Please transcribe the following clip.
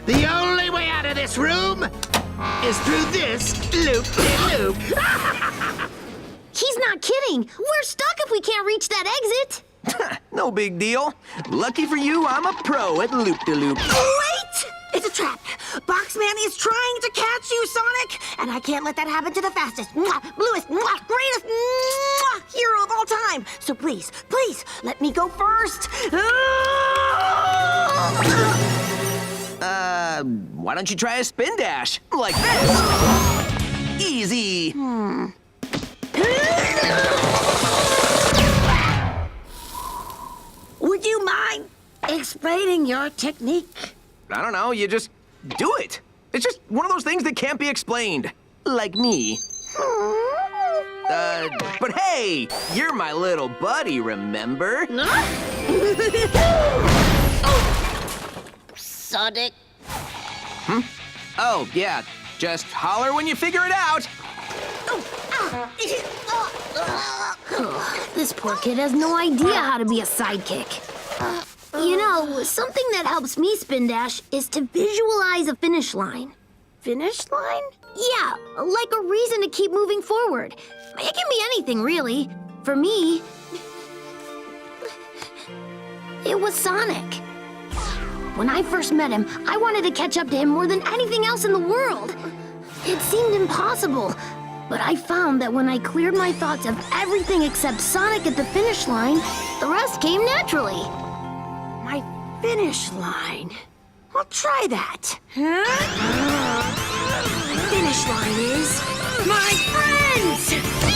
The only way out of this room is through this loop-de-loop. He's not kidding. We're stuck if we can't reach that exit. No big deal. Lucky for you, I'm a pro at loop-de-loop. Wait! It's a trap. Boxman is trying to catch you, Sonic, and I can't let that happen to the fastest, bluest, greatest hero of all time. So please, please, let me go first. Why don't you try a spin dash? Like this. Easy. Would you mind explaining your technique? I don't know, you just do it. It's just one of those things that can't be explained. Like me. But hey, you're my little buddy, remember? Sonic. Oh, yeah. Just holler when you figure it out. This poor kid has no idea how to be a sidekick. You know, something that helps me spin dash is to visualize a finish line. Finish line? Yeah, like a reason to keep moving forward. It can be anything, really. For me, it was Sonic. When I first met him, I wanted to catch up to him more than anything else in the world. It seemed impossible, but I found that when I cleared my thoughts of everything except Sonic at the finish line, the rest came naturally. My finish line. I'll try that. My finish line is my friends!